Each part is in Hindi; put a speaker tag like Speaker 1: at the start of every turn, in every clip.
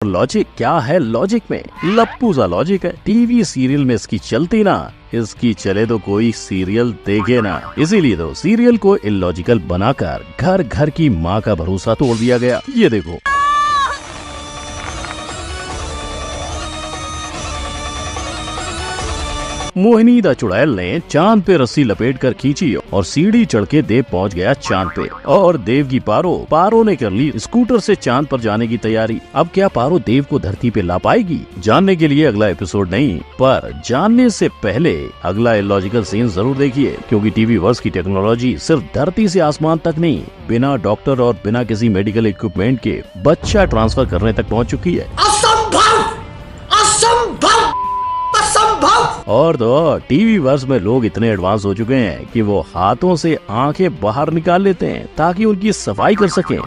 Speaker 1: लॉजिक क्या है लॉजिक में? लप्पू सा लॉजिक है। टीवी सीरियल में इसकी चलती ना, इसकी चले तो कोई सीरियल देखे ना। इसीलिए तो सीरियल को इलॉजिकल बनाकर घर घर की माँ का भरोसा तोड़ दिया गया। ये देखो, मोहिनी द चुड़ैल ने चांद पे रस्सी लपेट कर खींची और सीढ़ी चढ़ के देव पहुंच गया चांद पे। और देव की पारो ने कर ली स्कूटर से चांद पर जाने की तैयारी। अब क्या पारो देव को धरती पे ला पाएगी? जानने के लिए अगला एपिसोड नहीं, पर जानने से पहले अगला इलॉजिकल सीन जरूर देखिए, क्योंकि टीवी वर्स की टेक्नोलॉजी सिर्फ धरती से आसमान तक नहीं, बिना डॉक्टर और बिना किसी मेडिकल इक्विपमेंट के बच्चा ट्रांसफर करने तक पहुँच चुकी है। और तो टीवी वर्स में लोग इतने एडवांस हो चुके हैं कि वो हाथों से आंखें बाहर निकाल लेते हैं ताकि उनकी सफाई कर सकें।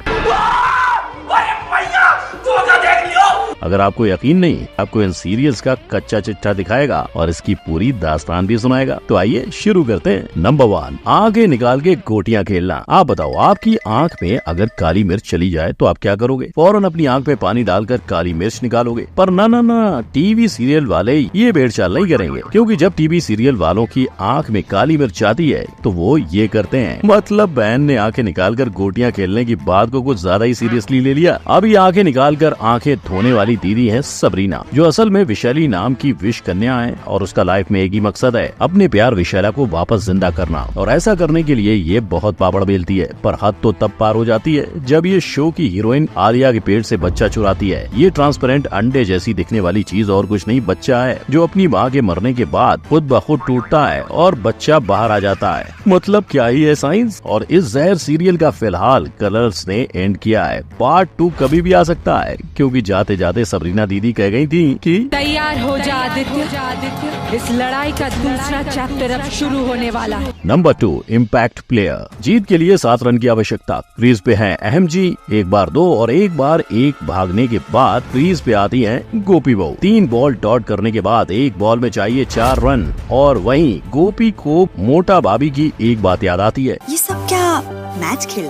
Speaker 1: अगर आपको यकीन नहीं, आपको इन सीरियल्स का कच्चा चिट्ठा दिखाएगा और इसकी पूरी दास्तान भी सुनाएगा। तो आइए शुरू करते हैं। नंबर 1, आंखें निकाल के गोटियां खेलना। आप बताओ, आपकी आंख में अगर काली मिर्च चली जाए तो आप क्या करोगे? फौरन अपनी आंख में पानी डालकर काली मिर्च निकालोगे। पर ना, टीवी सीरियल वाले ये भेड़चाल नहीं करेंगे, क्योंकि जब टीवी सीरियल वालों की आंख में काली मिर्च आती है तो वो ये करते हैं। मतलब बहन ने आंखें निकाल कर गोटियां खेलने की बात को कुछ ज्यादा ही सीरियसली ले लिया। अभी आंखें निकाल कर आंखें धोने वाली दीदी है सबरीना, जो असल में विशैली नाम की विश कन्या है और उसका लाइफ में एक ही मकसद है, अपने प्यार विशैला को वापस जिंदा करना। और ऐसा करने के लिए ये बहुत पापड़ बेलती है, पर हद तो तब पार हो जाती है जब ये शो की हीरोइन आलिया के पेट से बच्चा चुराती है। ये ट्रांसपेरेंट अंडे जैसी दिखने वाली चीज और कुछ नहीं, बच्चा है, जो अपनी माँ के मरने के बाद खुद ब खुद टूटता है और बच्चा बाहर आ जाता है। मतलब क्या ही है साइंस। और इस जहर सीरियल का फिलहाल कलर्स ने एंड किया है। पार्ट 2 कभी भी आ सकता है, क्योंकि जाते जाते सबरीना दीदी कह गई थी कि
Speaker 2: तैयार हो जा आदित्य, इस लड़ाई का दूसरा चैप्टर अब शुरू होने वाला है।
Speaker 1: Number 2, impact player. जीत के लिए 7 रन की आवश्यकता। क्रीज पे है अहम जी, एक बार 2 और एक बार 1 भागने के बाद क्रीज पे आती है गोपी बहू। 3 बॉल डॉट करने के बाद 1 बॉल में चाहिए 4 रन। और वहीं गोपी को मोटा भाभी की एक बात याद आती है।
Speaker 3: ये सब क्या मैच खेल?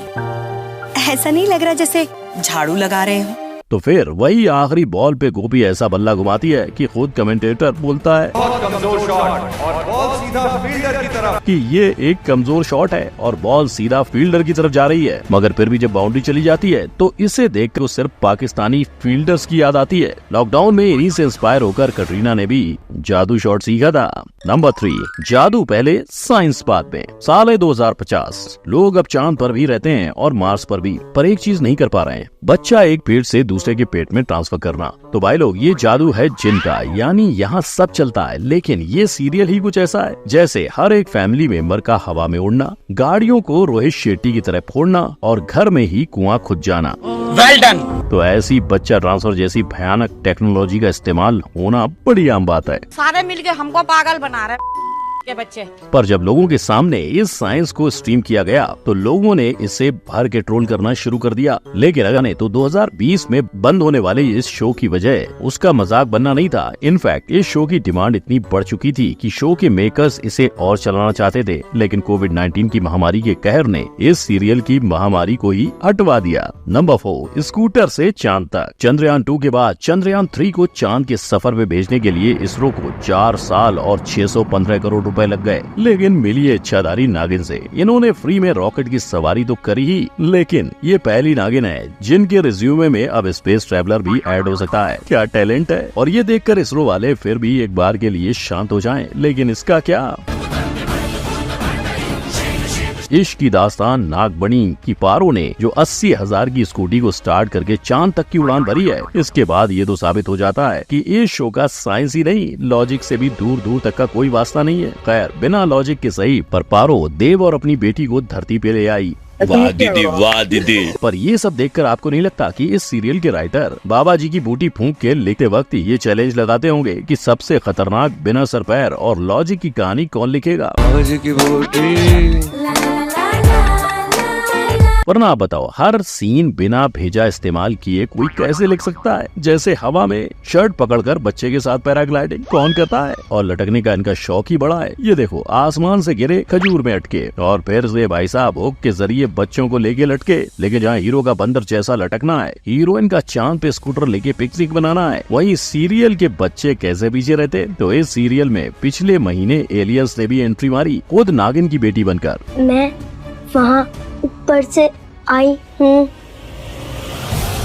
Speaker 3: ऐसा नहीं लग रहा जैसे झाड़ू लगा रहे हो।
Speaker 1: तो फिर वही आखिरी बॉल पे गोपी ऐसा बल्ला घुमाती है कि खुद कमेंटेटर बोलता है
Speaker 4: बहुत कमजोर शॉट और बॉल सीधा फील्डर की तरफ,
Speaker 1: कि ये एक कमजोर शॉट है और बॉल सीधा फील्डर की तरफ जा रही है। मगर फिर भी जब बाउंड्री चली जाती है तो इसे देखकर सिर्फ पाकिस्तानी फील्डर्स की याद आती है। लॉकडाउन में इन्हीं से इंस्पायर होकर कटरीना ने भी जादू शॉट सीखा था। नंबर 3, जादू पहले साइंस बाद में। साल 2050, लोग अब चांद पर भी रहते हैं और मार्स पर भी, पर एक चीज नहीं कर पा रहे हैं, बच्चा एक पेट से दूसरे के पेट में ट्रांसफर करना। तो भाई लोग, ये जादू है जिन का, यानी यहाँ सब चलता है, लेकिन ये सीरियल ही कुछ ऐसा है जैसे हर एक फैमिली मेंबर का हवा में उड़ना, गाड़ियों को रोहित शेट्टी की तरह फोड़ना और घर में ही कुआं खुद जाना।
Speaker 5: Well done.
Speaker 1: तो ऐसी बच्चा ट्रांसफर जैसी भयानक टेक्नोलॉजी का इस्तेमाल होना बड़ी आम बात है।
Speaker 6: सारे मिलके हमको पागल बना रहे के बच्चे।
Speaker 1: पर जब लोगों के सामने इस साइंस को स्ट्रीम किया गया तो लोगों ने इसे भर के ट्रोल करना शुरू कर दिया। लेकिन अगर नहीं तो 2020 में बंद होने वाले इस शो की वजह उसका मजाक बनना नहीं था। इनफैक्ट इस शो की डिमांड इतनी बढ़ चुकी थी कि शो के मेकर्स इसे और चलाना चाहते थे, लेकिन कोविड-19 की महामारी के कहर ने इस सीरियल की महामारी को ही हटवा दिया। नंबर 4, स्कूटर से चांद तक। चंद्रयान 2 के बाद चंद्रयान 3 को चांद के सफर में भेजने के लिए इसरो को 4 साल और 615 करोड़ रुपए लग गए। लेकिन मिली इच्छाधारी नागिन से इन्होंने फ्री में रॉकेट की सवारी तो करी ही, लेकिन ये पहली नागिन है जिनके रिज्यूमे में अब स्पेस ट्रैवलर भी ऐड हो सकता है। क्या टैलेंट है। और ये देखकर इसरो वाले फिर भी एक बार के लिए शांत हो जाएं, लेकिन इसका क्या। इश्क की दास्तान नागबनी की पारो ने जो 80,000 की स्कूटी को स्टार्ट करके चांद तक की उड़ान भरी है, इसके बाद ये तो साबित हो जाता है कि इस शो का साइंस ही नहीं, लॉजिक से भी दूर दूर तक का कोई वास्ता नहीं है। खैर, बिना लॉजिक के सही, पर पारो देव और अपनी बेटी को धरती पे ले आई।
Speaker 5: वाह दीदी, वाह दीदी।
Speaker 1: पर ये सब देखकर आपको नहीं लगता कि इस सीरियल के राइटर बाबा जी की बूटी फूंक के लिखते वक्त ये चैलेंज लगाते होंगे कि सबसे खतरनाक बिना सर पैर और लॉजिक की कहानी कौन लिखेगा?
Speaker 5: बाबा जी की बूटी।
Speaker 1: वरना आप बताओ, हर सीन बिना भेजा इस्तेमाल किए कोई कैसे लिख सकता है? जैसे हवा में शर्ट पकड़कर बच्चे के साथ पैराग्लाइडिंग कौन करता है? और लटकने का इनका शौक ही बड़ा है। ये देखो, आसमान से गिरे, खजूर में अटके, और फिर से भाई साहब हुक के जरिए बच्चों को लेके लटके। लेकिन जहाँ हीरो का बंदर जैसा लटकना है, हीरोइन का चांद पे स्कूटर लेके पिकनिक बनाना है, वहीं सीरियल के बच्चे कैसे पीछे रहते? तो इस सीरियल में पिछले महीने एलियंस ने भी एंट्री मारी, खुद नागिन की बेटी बनकर।
Speaker 7: मैं वहाँ ऊपर से आई हूँ।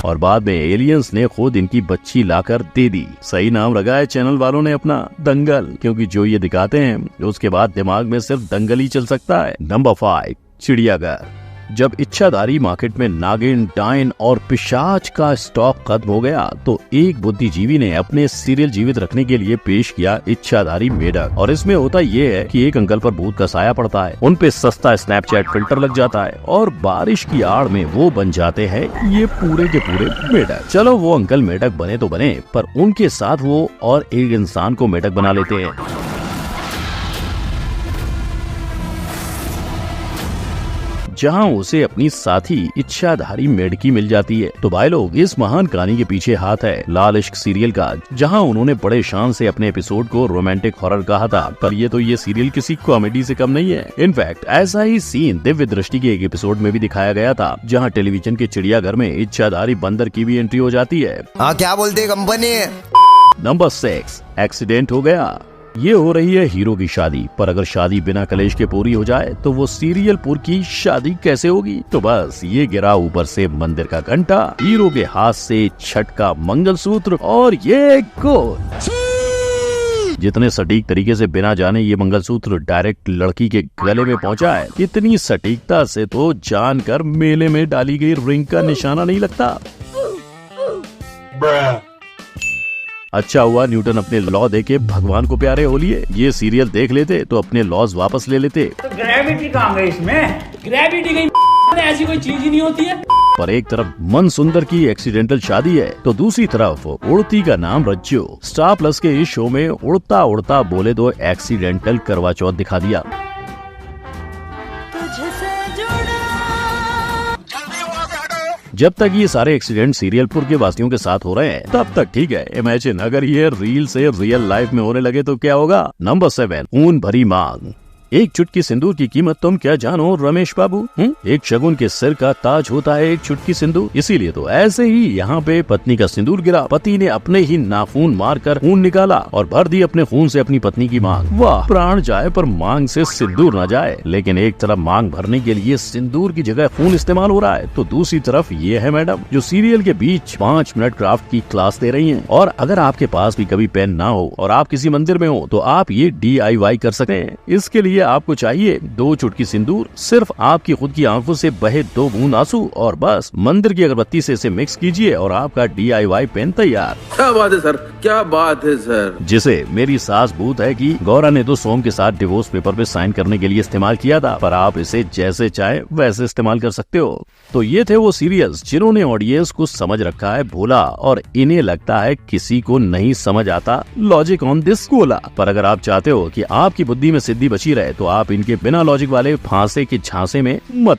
Speaker 1: और बाद में एलियंस ने खुद इनकी बच्ची लाकर दे दी। सही नाम रखा है चैनल वालों ने अपना, दंगल, क्योंकि जो ये दिखाते हैं उसके बाद दिमाग में सिर्फ दंगल ही चल सकता है। नंबर 5, चिड़ियाघर। जब इच्छाधारी मार्केट में नागिन, डायन और पिशाच का स्टॉक खत्म हो गया, तो एक बुद्धिजीवी ने अपने सीरियल जीवित रखने के लिए पेश किया इच्छाधारी मेढक। और इसमें होता ये है कि एक अंकल पर भूत का साया पड़ता है, उन पे सस्ता स्नैपचैट फिल्टर लग जाता है और बारिश की आड़ में वो बन जाते हैं ये पूरे के पूरे मेढक। चलो वो अंकल मेढक बने तो बने, पर उनके साथ वो और एक इंसान को मेढक बना लेते हैं। जहां उसे अपनी साथी इच्छाधारी मेढकी मिल जाती है। तो भाई लोग, इस महान कहानी के पीछे हाथ है लाल इश्क सीरियल का, जहां उन्होंने बड़े शान से अपने एपिसोड को रोमांटिक हॉरर कहा था। पर ये सीरियल किसी कॉमेडी से कम नहीं है। इनफैक्ट ऐसा ही सीन दिव्य दृष्टि के एक एपिसोड में भी दिखाया गया था, जहाँ टेलीविजन के चिड़ियाघर में इच्छाधारी बंदर की भी एंट्री हो जाती है।
Speaker 8: क्या बोलते कंपनी?
Speaker 1: नंबर 6, एक्सीडेंट हो गया। ये हो रही है हीरो की शादी, पर अगर शादी बिना कलेश के पूरी हो जाए तो वो सीरियल पुर की शादी कैसे होगी? तो बस ये गिरा ऊपर से मंदिर का घंटा, हीरो के हाथ से छठ का मंगलसूत्र, और ये गोल। जितने सटीक तरीके से बिना जाने ये मंगलसूत्र डायरेक्ट लड़की के गले में पहुंचा है, इतनी सटीकता से तो जानकर मेले में डाली गई रिंग का निशाना नहीं लगता। अच्छा हुआ न्यूटन अपने लॉ देके भगवान को प्यारे हो लिए। ये सीरियल देख लेते तो अपने लॉज वापस ले लेते।
Speaker 9: तो ग्रेविटी कहाँ गई इसमें? ग्रेविटी गई, ऐसी कोई चीज ही नहीं होती है।
Speaker 1: पर एक तरफ मन सुंदर की एक्सीडेंटल शादी है, तो दूसरी तरफ उड़ती का नाम रज्जू। स्टार प्लस के इस शो में उड़ता उड़ता बोले दो एक्सीडेंटल करवा चौथ दिखा दिया। जब तक ये सारे एक्सीडेंट सीरियलपुर के वासियों के साथ हो रहे हैं तब तक ठीक है। इमेजिन अगर ये रील से रियल लाइफ में होने लगे तो क्या होगा? नंबर 7, ऊन भरी मांग। एक चुटकी सिंदूर की कीमत तुम क्या जानो रमेश बाबू? एक शगुन के सिर का ताज होता है एक चुटकी सिंदूर। इसीलिए तो ऐसे ही यहाँ पे पत्नी का सिंदूर गिरा, पति ने अपने ही नाखून मारकर खून निकाला और भर दी अपने खून से अपनी पत्नी की मांग। वाह, प्राण जाए पर मांग से सिंदूर न जाए। लेकिन एक तरफ मांग भरने के लिए सिंदूर की जगह खून इस्तेमाल हो रहा है, तो दूसरी तरफ ये है मैडम जो सीरियल के बीच 5 मिनट क्राफ्ट की क्लास दे रही है। और अगर आपके पास भी कभी पेन ना हो और आप किसी मंदिर में हो तो आप ये DIY कर सकते हैं। इसके लिए आपको चाहिए 2 चुटकी सिंदूर, सिर्फ आपकी खुद की आंखों से बहे 2 बूंद आंसू, और बस मंदिर की अगरबत्ती से इसे मिक्स कीजिए और आपका DIY पेन तैयार।
Speaker 10: क्या बात है सर, क्या बात है सर।
Speaker 1: जिसे मेरी सास भूत है कि गौरा ने तो सोम के साथ डिवोर्स पेपर पे साइन करने के लिए इस्तेमाल किया था, पर आप इसे जैसे चाहे वैसे इस्तेमाल कर सकते हो। तो ये थे वो सीरियल्स जिन्होंने ऑडियंस को समझ रखा है भोला, और इन्हें लगता है किसी को नहीं समझ आता लॉजिक ऑन दिस गोला। पर अगर आप चाहते हो कि आपकी बुद्धि में सिद्धि बची रहे तो आप इनके बिना लॉजिक वाले फांसे के झांसे में मत